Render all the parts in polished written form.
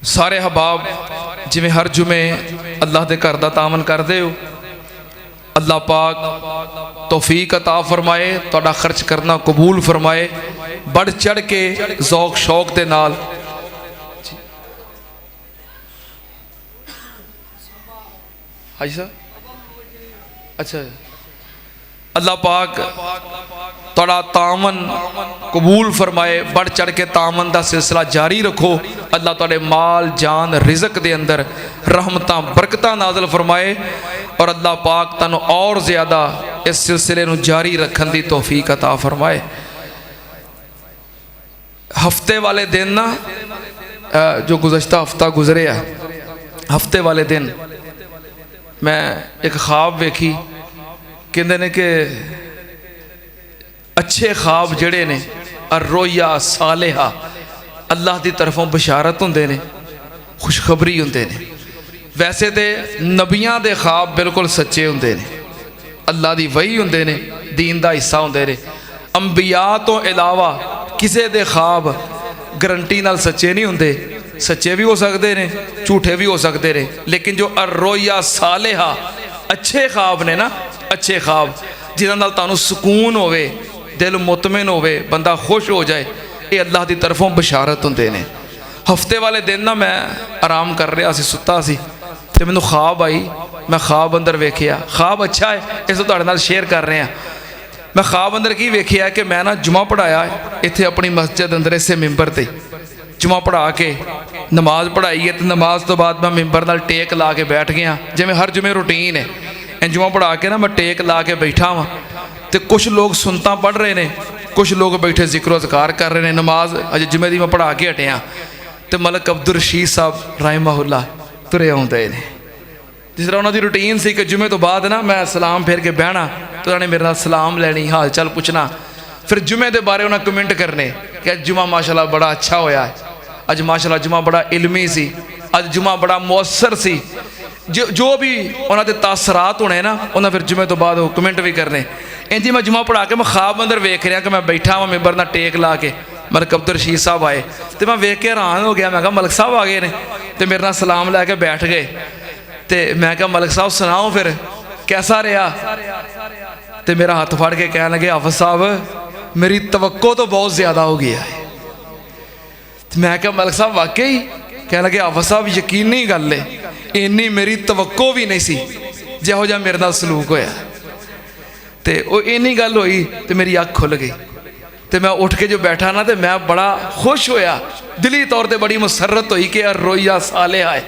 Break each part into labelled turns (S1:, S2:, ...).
S1: सारे हबाब जिमें हर जुमे अल्लाह के घर का तामन करते हो, अल्लाह पाक तौफीक अता फरमाए, तुहाडा खर्च करना कबूल फरमाए। बढ़ चढ़ के ज़ौक शौक के नाल हाजी सर अच्छा अल्लाह पाक तुहाडा तामन कबूल फरमाए। बढ़ चढ़ के तामन का सिलसिला जारी रखो। अल्लाह तुहाडे माल जान रिज़क दे अंदर रहमतां बरकतां नाज़िल फरमाए और अल्लाह पाक तुहानूं और ज़्यादा इस सिलसिले नूं जारी रखण दी तौफीक अता फरमाए। हफ्ते वाले दिन ना जो गुज़श्ता हफ्ता गुजरिया, हफ्ते वाले दिन मैं एक ख्वाब वेखी, कहते ने कि अच्छे ख्वाब जड़े ने अर्रोया सालेहा अल्लाह की तरफों बशारत होंदे ने, खुशखबरी होंदे ने। वैसे तो नबियां दे ख्वाब बिल्कुल सच्चे होंदे ने, अल्लाह की वही होंदे ने, दीन का हिस्सा होंदे ने। अंबिया तो इलावा किसी दे ख्वाब गारंटी नाल सच्चे नहीं होंदे, सच्चे भी हो सकते ने, झूठे भी हो सकते ने। लेकिन जो अर्रोया सालेहा अच्छे ख्वाब ने ना, अच्छे ख्वाब जिन्हां नाल तुहानूं सुकून होवे, दिल मुतमिन होवे, बंदा खुश हो जाए, ये अल्लाह की तरफों बशारत होंदे ने। हफ्ते वाले दिन ना मैं आराम कर रहा सी, सुता सी, ते मैनूं ख्वाब आई। मैं ख्वाब अंदर वेखिया, ख्वाब अच्छा है, इस तुहाडे नाल शेयर कर रहे हैं। मैं ख्वाब अंदर की वेखिया कि मैं ना जुमा पढ़ाया इत्थे अपनी मस्जिद अंदर इसे मिंबर ते जुमा पढ़ा के नमाज पढ़ाई है, तो नमाज तो बाद मैं मिंबर नाल टेक ला के बैठ गया, जिवें हर जुमे रूटीन है। जुमा पढ़ा के ना मैं टेक ला के बैठा वहाँ, तो कुछ लोग सुनता पढ़ रहे हैं, कुछ लोग बैठे जिक्र अज़कार कर रहे हैं। नमाज अजे जुमे दी मैं पढ़ा के हटिया, तो मलक अब्दुल रशीद साहब रहमहुल्लाह तुरे आउंदे ने। जिस तरह उन्होंने रूटीन सी कि जुमे तो बाद ना मैं सलाम फेर के बहना, तो उन्होंने मेरे नाल सलाम लैनी, हाल चाल पूछना, फिर जुमे के बारे उन्हें कमेंट करने कि जुमा माशाल्लाह बड़ा अच्छा होया है, अज माशाल्लाह जुमा बड़ा इल्मी सी, अज जुमा बड़ा मुअस्सर सी। जो भी उन्होंने तासरात होने ना, उन्हें फिर जुमे तो बाद कमेंट भी करने। इंजी मैं जुमा पढ़ा के मैं ख्वाब अंदर वेख रहा कि मैं बैठा वहाँ मिंबर ना टेक ला के, मलक अब्दुल रशीद साहब आए, तो मैं वेख के हैरान हो गया। मैं कहा मलक साहब आ गए ने, तो मेरे नाल सलाम लैके बैठ गए। तो मैं कहा मलक साहब सुनाओ फिर कैसा रहा, तो मेरा हाथ फड़ के कहने लगे हाफिज साहब मेरी तवक्को तो बहुत ज़्यादा हो गया है। तो मैं कहा मलक साहब वाकई? कह लगे हाफिज साहब यकीनी गल है, इन्नी मेरी तवक्को भी नहीं सी जिहो जिहा मेरे नाल सलूक होया। तो वो इन्नी गल हुई तो मेरी अख खुल गई, तो मैं उठ के जो बैठा ना, तो मैं बड़ा खुश होया, दिली तौर पर बड़ी मुसरत हुई कि अर्रोया सालेहा है,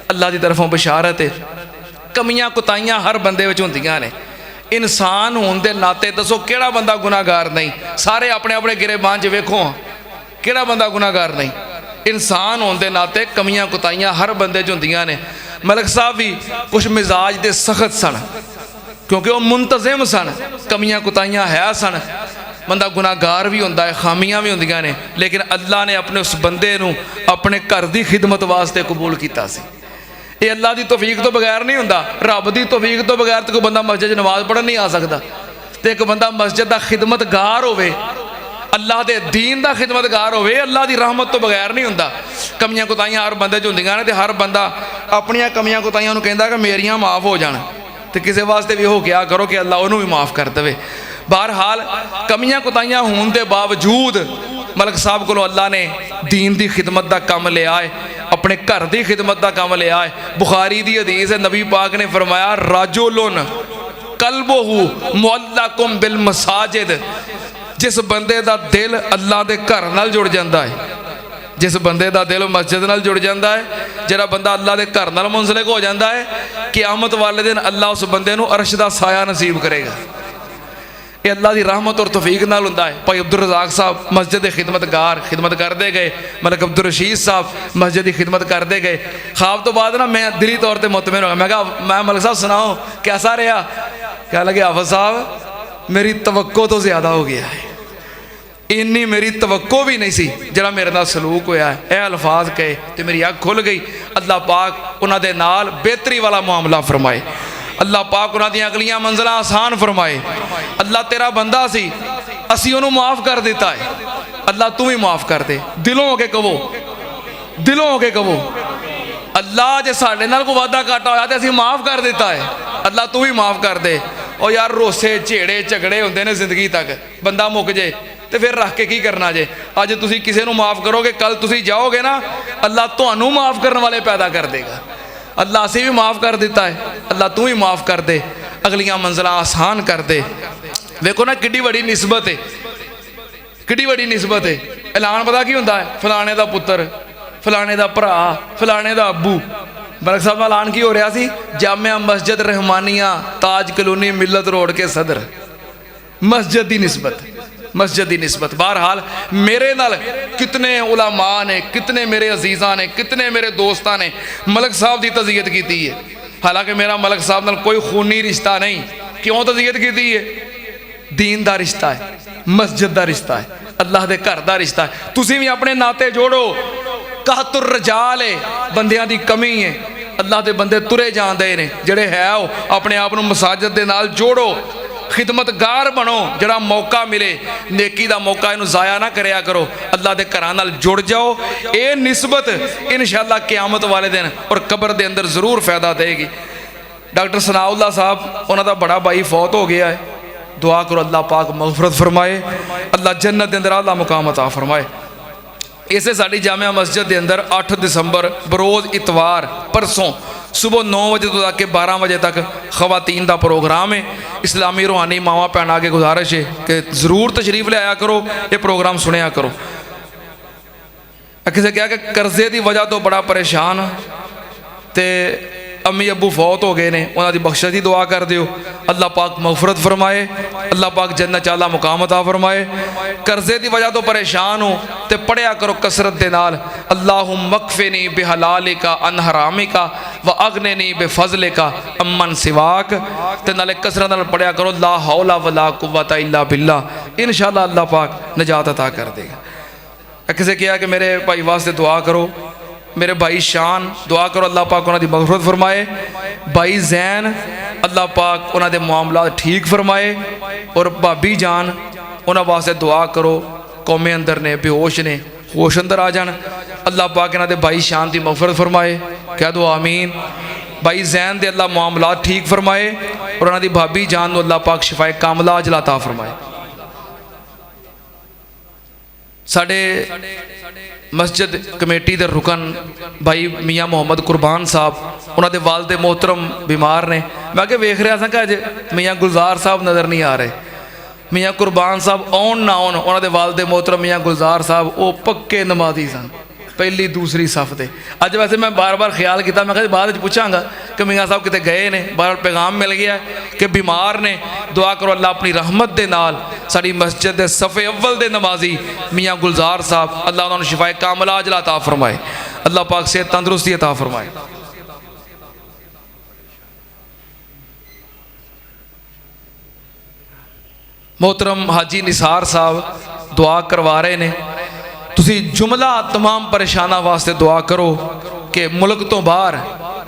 S1: अल्लाह की तरफों बशारत है। कमियां कुताइयां हर बंदे विच हुंदियां ने। इंसान होने के नाते दसो किहड़ा बंदा गुनाहगार नहीं? सारे अपने अपने गिरेबान च वेखो किहड़ा बंदा गुनाहगार नहीं। इंसान होने के नाते कमियां कुताइयां हर बंदे च हुंदियां ने। मलक साहब भी कुछ मिजाज के सख्त सन, क्योंकि वह मुंतजिम सन, कमियां कुताइयां है सन। बंदा गुनाहगार भी होंदा है, खामियां भी होंदियां ने, लेकिन अल्लाह ने अपने उस बंदे नूं अपने घर की खिदमत वास्ते कबूल किया सी। ये अल्लाह की तौफीक तो बगैर नहीं होंदा। रब की तौफीक तो बगैर तो कोई बंदा मस्जिद नमाज पढ़न नहीं आ सकता। तो एक बंदा मस्जिद का खिदमतगार होवे, अल्लाह के दीन का खिदमतगार होवे, अल्लाह की रहमत तो बगैर नहीं होंदा। कमियां कुताइयां हर बंदे च हुंदियां ने, ते हर बंदा अपनियां कमियां कुताइयां नूं कहंदा कि मेरियां माफ़ हो जाण, तो किसी वास्ते भी हो क्या करो कि अल्लाह उन्होंने भी माफ़ कर देवे। बहरहाल कमियां कुताइयां होने के बावजूद मलक साहब को अल्लाह ने दीन की खिदमत का काम लिया है, अपने घर की खिदमत का काम लिया है। बुखारी की हदीस है, नबी पाक ने फरमाया राजुलुन कल्बुहु मुअल्लकुम बिल मसाजिद, जिस बंदे का दिल अल्लाह के घर नाल जुड़ जाता है, जिस बंदे का दिल मस्जिद नाल जुड़ जाता है, जिहड़ा बंदा अल्लाह के घर नाल मुंसलिक हो जाता है, क़यामत वाले दिन अल्लाह उस बंदे नूं अरश दा साया नसीब करेगा। ये अल्लाह की रहमत और तौफीक नाल हुंदा है। भाई अब्दुल रज़ाक साहब मस्जिद के खिदमतगार खिदमत करते गए, मलक अब्दुल रशीद साहब मस्जिद की खिदमत करते गए। ख्वाब तो बाद ना मैं दिली तौर पर मुतमिन हो गया। मैं कहा मैं मलक साहब सुनाओ कैसा रहा? कह लगे हाफिज साहब मेरी तवक्को तो ज़्यादा हो गया है, इन्नी मेरी तवक्को भी नहीं सी जिहड़ा मेरे नाल सलूक होया है। यह अल्फाज कहे तो मेरी अख खुल गई। अल्लाह पाक उन्हां दे नाल बेहतरी वाला मामला फरमाए, अल्लाह पाक उन्हां दी अगलियां मंजिलां आसान फरमाए। अल्लाह तेरा बंदा सी, असी उन्होंने माफ़ कर दिता है, अल्लाह तू भी माफ़ कर दे। दिलों हो के कहो, दिलों हो के कहो अल्लाह जे साडे नाल कोई वादा घाटा होया तो असीं माफ़ कर दिता है, अल्लाह तू भी माफ़ कर दे। और यार रोसे झेड़े झगड़े होंदे ने जिंदगी तक, बंदा मुक जे तो फिर रख के की करना जे। अज तुसीं किसी नूं माफ़ करोगे, कल तुसीं जाओगे ना अल्लाह तुहानूं माफ़ करने वाले पैदा कर देगा। अल्लाह असीं भी माफ़ कर दिता है, अल्लाह तू भी माफ़ कर दे, अगलियां मंजिलां आसान कर दे। देखो ना किड्डी बड़ी निस्बत है, किड्डी बड़ी निस्बत है। ऐलान पता की हुंदा है, फलाने दा पुत्तर, फलाने दा भरा, फलाने दा अब्बू। मलिक साहब का ऐलान की हो रहा सी, जामिया मस्जिद रहमानिया ताज कलोनी मिलत रोड के सदर, मस्जिद की निस्बत, मस्जिद की निस्बत। बहरहाल मेरे नाल कितने उलमा ने, कितने मेरे अजीज़ा ने, कितने मेरे दोस्तां ने मलिक साहब की तज़ियत की है। हालांकि मेरा मलिक साहब नाल कोई खूनी रिश्ता नहीं। क्यों तज़ियत की है? दीन का रिश्ता है, मस्जिद का रिश्ता है, अल्लाह के घर का रिश्ता है। तुसीं भी अपने नाते जोड़ो। कहतुर रजाल है, बंदियां दी कमी है। अल्लाह के बंदे तुरे जाते हैं जड़े है वो अपने आप को मसाजिद के नाल जोड़ो, खिदमतगार बनो। जड़ा मौका मिले नेकी का मौका इनू ज़ाया ना करया करो, अल्लाह के घर नाल जुड़ जाओ। ये निस्बत इंशाअल्लाह क़यामत वाले दिन और कब्र के अंदर जरूर फ़ायदा देगी। डॉक्टर सनाउल्लाह साहब उन्होंने बड़ा भाई फौत हो गया है, दुआ करो अल्लाह पाक मगफरत फरमाए, अल्लाह जन्नत के अंदर आला मुकाम अता फरमाए। इसे साड़ी जामिया मस्जिद के अंदर 8 दिसंबर बरोज़ इतवार परसों सुबह 9 बजे तो लेकर 12 बजे तक खवातीन का प्रोग्राम है। इस्लामी रूहानी मावा भैन आगे गुजारिश है कि ज़रूर तशरीफ़ ले आया करो, ये प्रोग्राम सुनिया करो। किसी कहा कि कर्जे की वजह तो बड़ा परेशान तो अम्मी अबू फौत हो गए ने, उन्होंने बख्शिश की दुआ कर दियो, अल्लाह पाक मगफरत फरमाए, अल्लाह पाक जन्नत चाला मुकाम अता फरमाए। कर्जे की वजह तो परेशान हो तो पढ़िया करो कसरत के नाल, अल्लाहुम्मा मकफिनी बिहलालिका अन हरामिका व अगनिनी बिफज़लिका अम्मन सिवाक। ते नाले कसरत नाल पढ़िया करो ला हौला वला कुव्वता इल्ला बिल्लाह, इंशाअल्लाह अल्लाह पाक निजात अता कर देगा। किसी कहा कि मेरे भाई वास्ते दुआ करो, मेरे भाई शान दुआ करो अल्लाह पाक उन्होंने मगफरत फरमाए। भाई जैन अल्लाह पाक उन्होंने मामला ठीक फरमाए। और भाभी जान उन्होंने वास्ते दुआ करो, कौमे अंदर ने बेहोश ने होश अंदर आ जान, अल्लाह पाक इन्होंने भाई शान की मगफरत फरमाए। कह दो आमीन। भाई जैन दे अल्लाह मामला ठीक फरमाए और उन्होंने भाभी जान को अल्लाह पाक शिफाए कामला अजला अता फरमाए। साडे मस्जिद कमेटी के रुकन भाई मियाँ मोहम्मद कुरबान साहब, उन्होंने वालदे मोहतरम बीमार ने। मैं क्या वेख रहा था कि अज मियाँ गुलजार साहब नज़र नहीं आ रहे। मियाँ कुरबान साहब आउन ना आउन, उन्होंने वालदे मोहतरम मियाँ गुलजार साहब वो पक्के नमाजी सन, पहली दूसरी सफ दे। अज वैसे मैं बार बार ख्याल किया, मैं कहा बाद पूछांगा कि मियाँ साहब कितने गए ने, बार पैगाम मिल गया कि बीमार ने। दुआ करो अल्लाह अपनी रहमत के नाल साड़ी मस्जिद के सफ़े अव्वल दे नमाजी मियाँ गुलजार साहब अल्लाह उन्होंने शिफाए कामला अजला अता फरमाए, अल्लाह पाक सेहत तंदुरुस्ती अता फरमाए। मोहतरम हाजी निसार साहब दुआ करवा रहे ने। तुसी जुमला तमाम परेशाना वास्ते दुआ करो कि मुल्क तो बाहर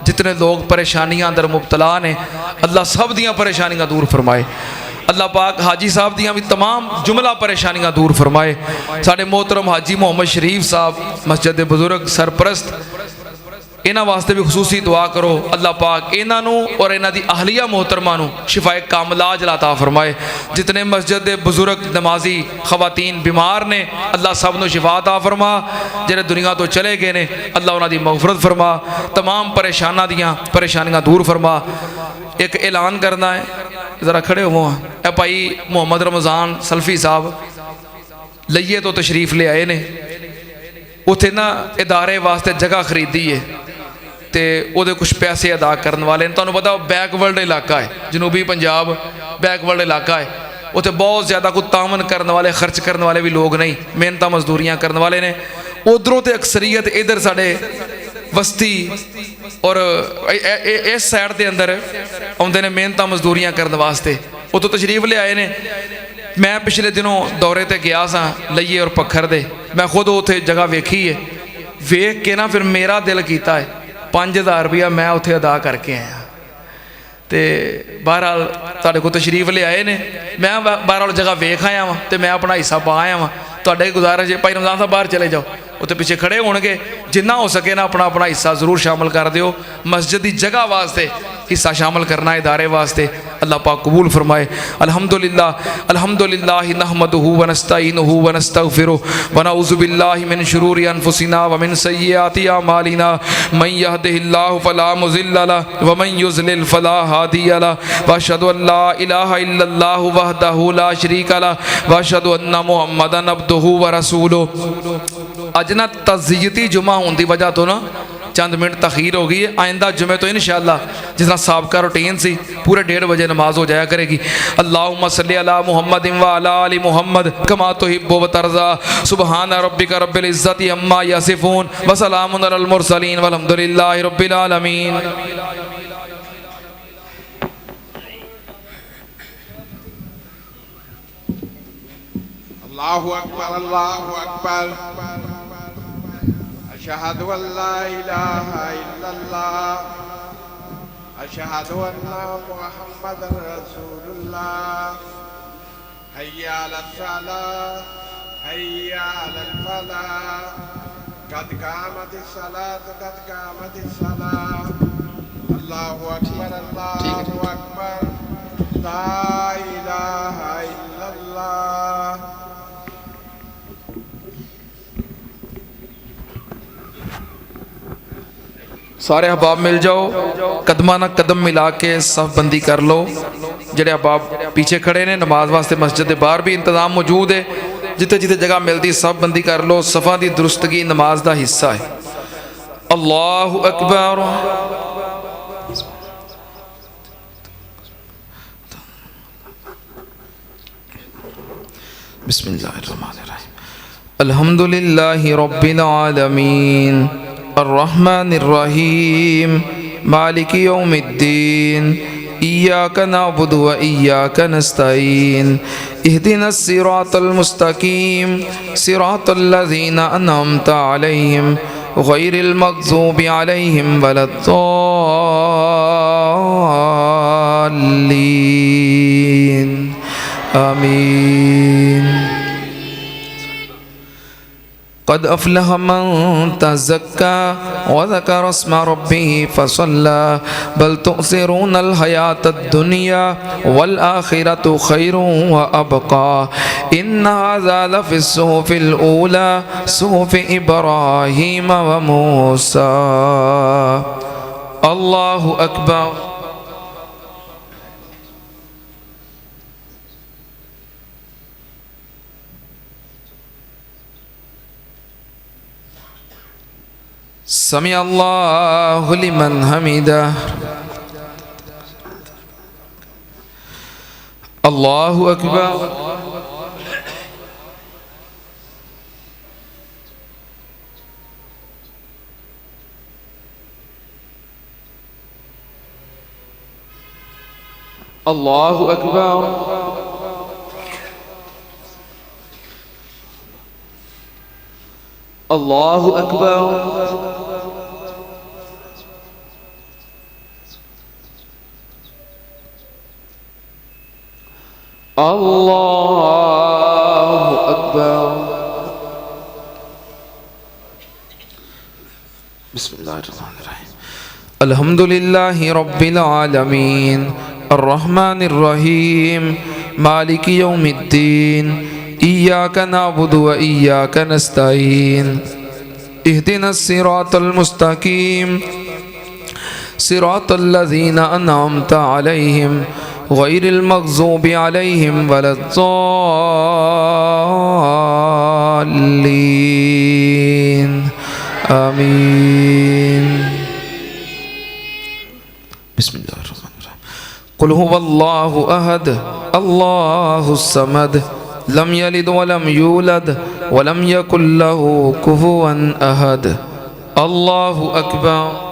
S1: जितने लोग परेशानियां अंदर मुबतला ने अल्लाह सब दियाँ परेशानियां दूर फरमाए। अल्लाह पाक हाजी साहब दियाँ भी तमाम जुमला परेशानियां दूर फरमाए। साढ़े मोहतरम हाजी मोहम्मद शरीफ साहब मस्जिद बुजुर्ग सरप्रस्त, इन्हां वास्ते भी खसूसी दुआ करो, अल्लाह पाक इन्हों और इन्हां दी अहलिया मोहतरमा शिफाए कामला अजला अता फरमाए। जितने मस्जिद के बुजुर्ग नमाजी खवातीन बीमार ने अल्लाह सब शिफा अता फरमा, जिहड़े दुनिया तो चले गए ने अल्लाह उन्हां दी मगफरत फरमा, तमाम परेशाना दियाँ परेशानियां दूर फरमा। एक ऐलान करना है, ज़रा खड़े हो भाई मोहम्मद रमज़ान सल्फी साहब लइए तो तशरीफ़ ले आए ने, उत्थे ना इदारे वास्ते जगह खरीदी है तो वो कुछ पैसे अदा करने वाले हैं। तुहानूं पता बैकवर्ड इलाका है, जनूबी पंजाब बैकवर्ड इलाका है, उत्थे बहुत ज़्यादा कोई तावन करने वाले खर्च करने वाले भी लोग नहीं, मेहनत मजदूरियाँ करने वाले ने। उधरों तो अक्सरीयत इधर साढ़े बस्ती और इस साइड के अंदर आउंदे ने मेहनत मजदूरियाँ करने वास्ते, वो तो तशरीफ़ ले आए ने। मैं पिछले दिनों दौरे ते गया सा लइए और पखर दे, मैं खुद उत्थे जगह वेखी है, वेख के ना फिर मेरा दिल कीता है 5000 रुपया मैं उत्थे अदा करके आया। तो बहरहाल तुहाडे कोल तशरीफ़ ले आए ने, मैं बहरहाल जगह वेख आया वां तो मैं अपना हिस्सा पा आया वां। तुहाडे गुजारिश है भाई रमज़ान साहब बाहर चले जाओ, उत्ते पिछे खड़े होणगे, जिन्ना हो सके ना अपना अपना हिस्सा जरूर शामिल कर दिओ। मस्जिद की जगह वास्ते हिस्सा शामिल करना, इदारे वास्ते। अल्लाह पाक कबूल फरमाए। अल्हम्दुलिल्लाह अल्हम्दुलिल्लाह नहमदुहु व नस्तईनुहु व नस्तगफिरुहु व नऊज़ु बिल्लाहि मिन शुरूरि अनफुसिना व मिन सय्यिआति अमालिना मन यहदिहिल्लाहु फला मुज़िल्ल लहु व मन युज़लिल फला हादिय लहु व अशहदु अन ला इलाहा इल्लल्लाहु वहदहु ला शरीका लहु व अशहदु अन्ना मुहम्मदन अब्दुहु व रसूलुहु। अज ना तज़य्यती जुमा होने की वजह तो ना चंद मिनट तखीर हो गई है। आइंदा जुमे तो इंशाअल्लाह जिस तरह साबका रूटीन सी पूरे 1:30 बजे नमाज हो जाया करेगी। अल्लाहुम्मा सल्ली अला मुहम्मद व अला आलि मुहम्मद कमा तुहिब्बु व तर्ज़ा। सुबहान रब्बिका रब्बिल इज़्ज़ति अम्मा यसिफून व सलामुन अलल मुरसलीन वल्हम्दुलिल्लाहि रब्बिल आलमीन।
S2: अल्लाहु अकबर अल्लाहु अकबर। अशहदु अल्ला इलाहा इल्लल्लाह अशहदु अन्ना मुहम्मदन रसूलुल्लाह। हय्या अलस सलाह हय्या अलल फलाह कद कामतिस सलात कद कामतिस सलाह। अल्लाहु अकबर अल्लाहु अकबर ला इलाहा इल्लल्लाह।
S1: सारे अहबाब मिल जाओ, कदमा ना कदम मिला के सफ बंदी कर लो। जेडे अहबाब पीछे खड़े ने नमाज वास्ते मस्जिद के बाहर भी इंतजाम मौजूद है, जिथे जिथे जगह मिलती सफ बंदी कर लो। सफ़ा की दुरुस्तगी नमाज का हिस्सा है। अल्लाहु अकबर। बिस्मिल्लाहिर्रहमानिर्रहीम। अल्हम्दुलिल्लाहि रब्बिल आलमीन अर्रहमानिर्रहीम मालिकि यौमिद्दीन इय्याका नअबुदु व इय्याका नस्तईन इहदिनस सिरातल मुस्तकीम सिरातल लज़ीना अनअमता अलैहिम गैरिल मग़ज़ूबि अलैहिम वलद्दाल्लीन आमीन। क़द अफ़लह मन तज़क्का व ज़करा अस्म रब्बिही फ़सल्ला बल तुअसिरूनल हयातद दुनिया वल आखिरतु खैरुन व अबक़ा इन्न हाज़ा लफ़िस सुहुफ़िल ऊला सुहुफ़ि इब्राहीम व मूसा। अल्लाहु अकबर। समी अल्लाहु लिमन हमिदा। अल्लाहु अकबर। अल्लाहु अकबर। अल्लाहु अकबर। अल्लाहु अकबर। बिस्मिल्लाहिर्रहमानिर्रहीम। अल्हम्दुलिल्लाहि रब्बिल आलमीन अर्रहमानिर्रहीम मालिकि यौमिद्दीन इय्याका नअबुदु व इय्याका नस्तईन इहदिनस सिरातल मुस्तकीम सिरातल लज़ीना अनअमता अलैहिम गैरिल मग़ज़ूबि अलैहिम वलद्दाल्लीन आमीन। बिस्मिल्लाहिर्रहमानिर्रहीम। क़ुल हुवल्लाहु अहद अल्लाहुस समद लम यलिद वलम यूलद वलम यकुल लहू कुफुवन अहद। अल्लाहु अकबर।